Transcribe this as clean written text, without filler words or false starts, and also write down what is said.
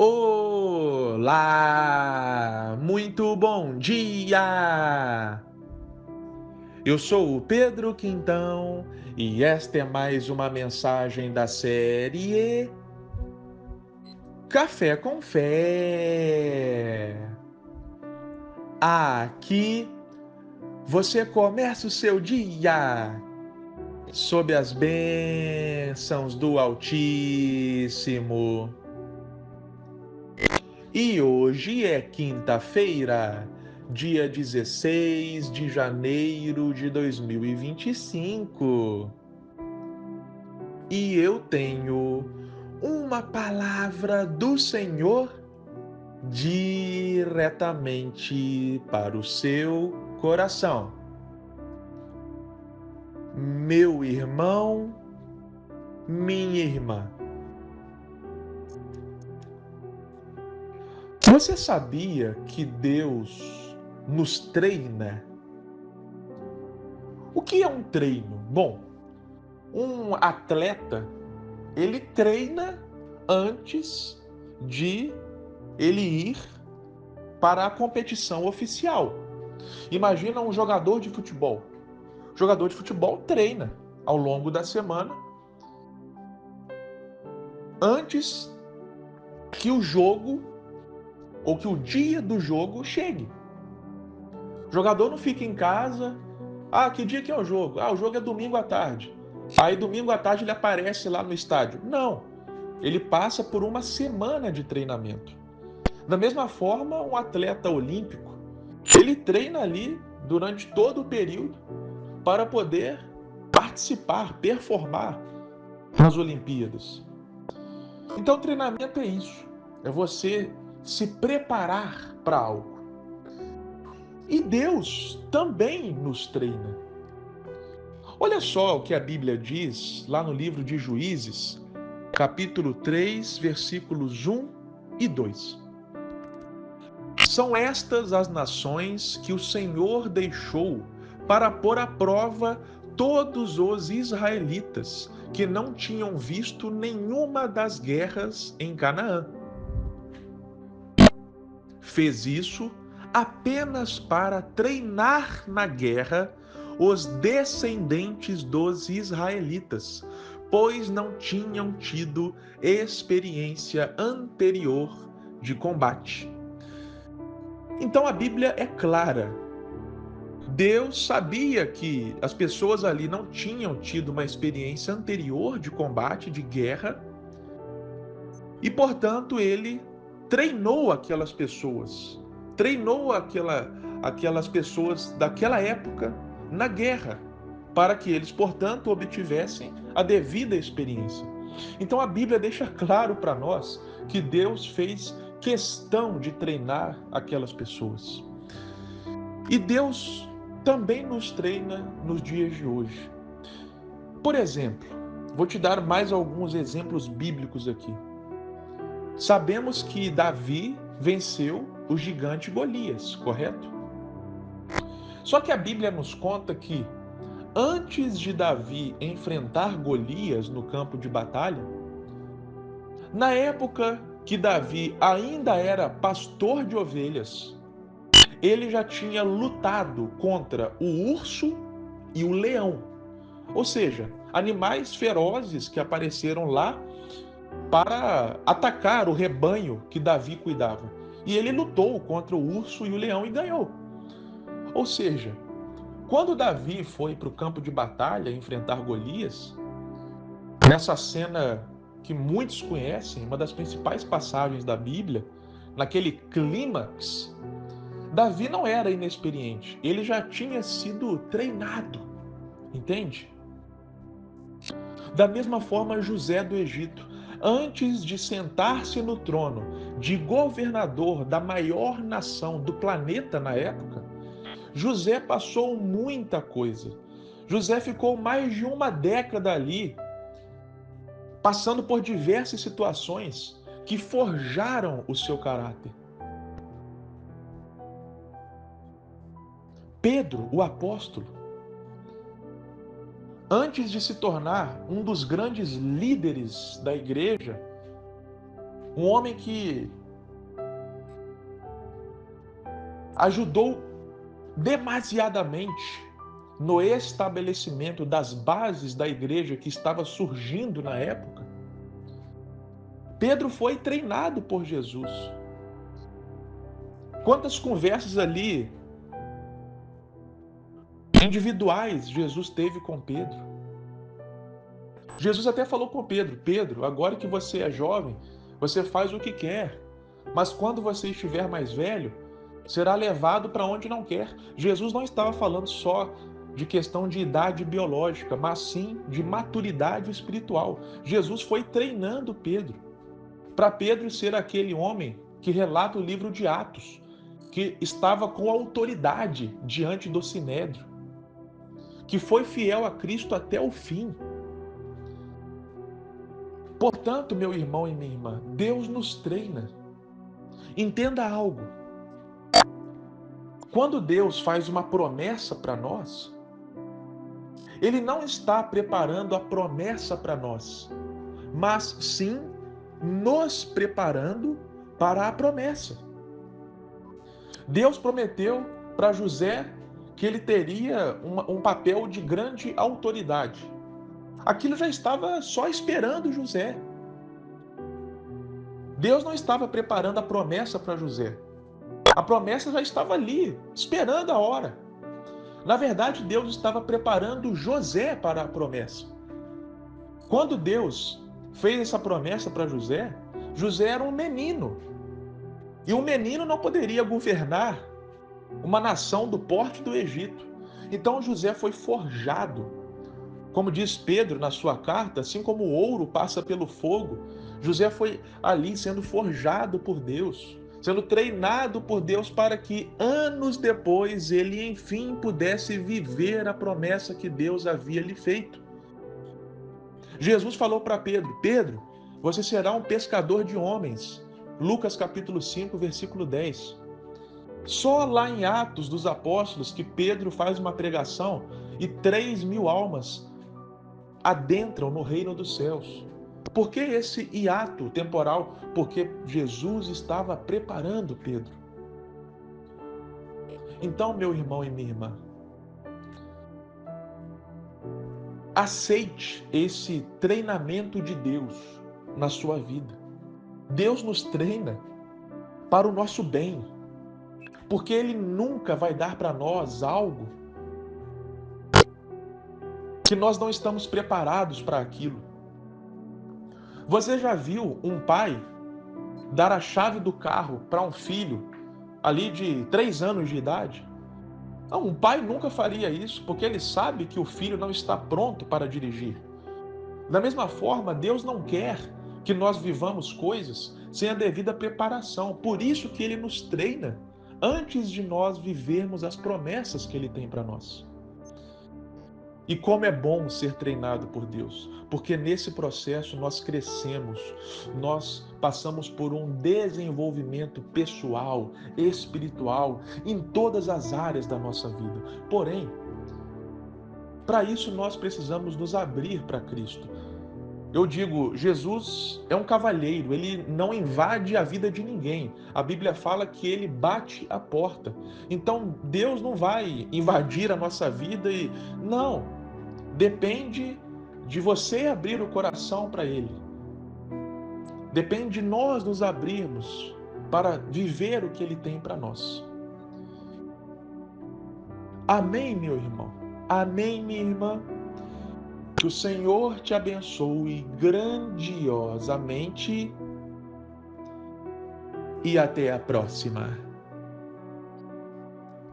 Olá, muito bom dia! Eu sou o Pedro Quintão e esta é mais uma mensagem da série Café com Fé. Aqui você começa o seu dia sob as bênçãos do Altíssimo. E hoje é quinta-feira, dia 16 de janeiro de 2025. E eu tenho uma palavra do Senhor diretamente para o seu coração. Meu irmão, minha irmã. Você sabia que Deus nos treina? O que é um treino? Bom, um atleta, ele treina antes de ele ir para a competição oficial. Imagina um jogador de futebol. O jogador de futebol treina ao longo da semana antes que o jogo ou que o dia do jogo chegue. O jogador não fica em casa. Ah, que dia que é o jogo? Ah, o jogo é domingo à tarde. Aí domingo à tarde ele aparece lá no estádio. Não. Ele passa por uma semana de treinamento. Da mesma forma, um atleta olímpico, ele treina ali durante todo o período para poder participar, performar nas Olimpíadas. Então, treinamento é isso. É você se preparar para algo. E Deus também nos treina. Olha só o que a Bíblia diz lá no livro de Juízes, capítulo 3, versículos 1 e 2. São estas as nações que o Senhor deixou para pôr à prova todos os israelitas que não tinham visto nenhuma das guerras em Canaã. Fez isso apenas para treinar na guerra os descendentes dos israelitas, pois não tinham tido experiência anterior de combate. Então a Bíblia é clara. Deus sabia que as pessoas ali não tinham tido uma experiência anterior de combate, de guerra, e portanto ele treinou aquelas pessoas, treinou aquelas pessoas daquela época na guerra, para que eles, portanto, obtivessem a devida experiência. Então a Bíblia deixa claro para nós que Deus fez questão de treinar aquelas pessoas. E Deus também nos treina nos dias de hoje. Por exemplo, vou te dar mais alguns exemplos bíblicos aqui. Sabemos que Davi venceu o gigante Golias, correto? Só que a Bíblia nos conta que antes de Davi enfrentar Golias no campo de batalha, na época que Davi ainda era pastor de ovelhas, ele já tinha lutado contra o urso e o leão, ou seja, animais ferozes que apareceram lá para atacar o rebanho que Davi cuidava. E ele lutou contra o urso e o leão e ganhou. Ou seja, quando Davi foi para o campo de batalha enfrentar Golias, nessa cena que muitos conhecem, uma das principais passagens da Bíblia, naquele clímax, Davi não era inexperiente, ele já tinha sido treinado, entende? Da mesma forma, José do Egito, antes de sentar-se no trono de governador da maior nação do planeta na época, José passou muita coisa. José ficou mais de uma década ali, passando por diversas situações que forjaram o seu caráter. Pedro, o apóstolo, antes de se tornar um dos grandes líderes da igreja, Um homem que ajudou demasiadamente no estabelecimento das bases da igreja que estava surgindo na época. Pedro foi treinado por Jesus. Quantas conversas ali individuais Jesus teve com Pedro. Jesus até falou com Pedro: Pedro, agora que você é jovem, você faz o que quer, mas quando você estiver mais velho, será levado para onde não quer. Jesus não estava falando só de questão de idade biológica, mas sim de maturidade espiritual. Jesus foi treinando Pedro, para Pedro ser aquele homem que relata o livro de Atos, que estava com autoridade diante do Sinédrio, que foi fiel a Cristo até o fim. Portanto, meu irmão e minha irmã, Deus nos treina. Entenda algo. Quando Deus faz uma promessa para nós, Ele não está preparando a promessa para nós, mas sim nos preparando para a promessa. Deus prometeu para José que ele teria um papel de grande autoridade. Aquilo já estava só esperando José. Deus não estava preparando a promessa para José. A promessa já estava ali, esperando a hora. Na verdade, Deus estava preparando José para a promessa. Quando Deus fez essa promessa para José, José era um menino. E um menino não poderia governar uma nação do porte do Egito. Então José foi forjado. Como diz Pedro na sua carta, assim como o ouro passa pelo fogo, José foi ali sendo forjado por Deus, sendo treinado por Deus para que anos depois ele enfim pudesse viver a promessa que Deus havia lhe feito. Jesus falou para Pedro: Pedro, você será um pescador de homens. Lucas capítulo 5, versículo 10. Só lá em Atos dos Apóstolos que Pedro faz uma pregação e 3.000 almas adentram no reino dos céus. Por que esse hiato temporal? Porque Jesus estava preparando Pedro. Então, meu irmão e minha irmã, aceite esse treinamento de Deus na sua vida. Deus nos treina para o nosso bem, porque Ele nunca vai dar para nós algo que nós não estamos preparados para aquilo. Você já viu um pai dar a chave do carro para um filho ali de 3 anos de idade? Não, um pai nunca faria isso, porque ele sabe que o filho não está pronto para dirigir. Da mesma forma, Deus não quer que nós vivamos coisas sem a devida preparação. Por isso que Ele nos treina antes de nós vivermos as promessas que Ele tem para nós. E como é bom ser treinado por Deus, porque nesse processo nós crescemos, nós passamos por um desenvolvimento pessoal, espiritual, em todas as áreas da nossa vida. Porém, para isso nós precisamos nos abrir para Cristo. Eu digo, Jesus é um cavalheiro, ele não invade a vida de ninguém. A Bíblia fala que ele bate a porta. Então, Deus não vai invadir a nossa vida e... Não, depende de você abrir o coração para ele. Depende de nós nos abrirmos para viver o que ele tem para nós. Amém, meu irmão? Amém, minha irmã? Que o Senhor te abençoe grandiosamente e até a próxima.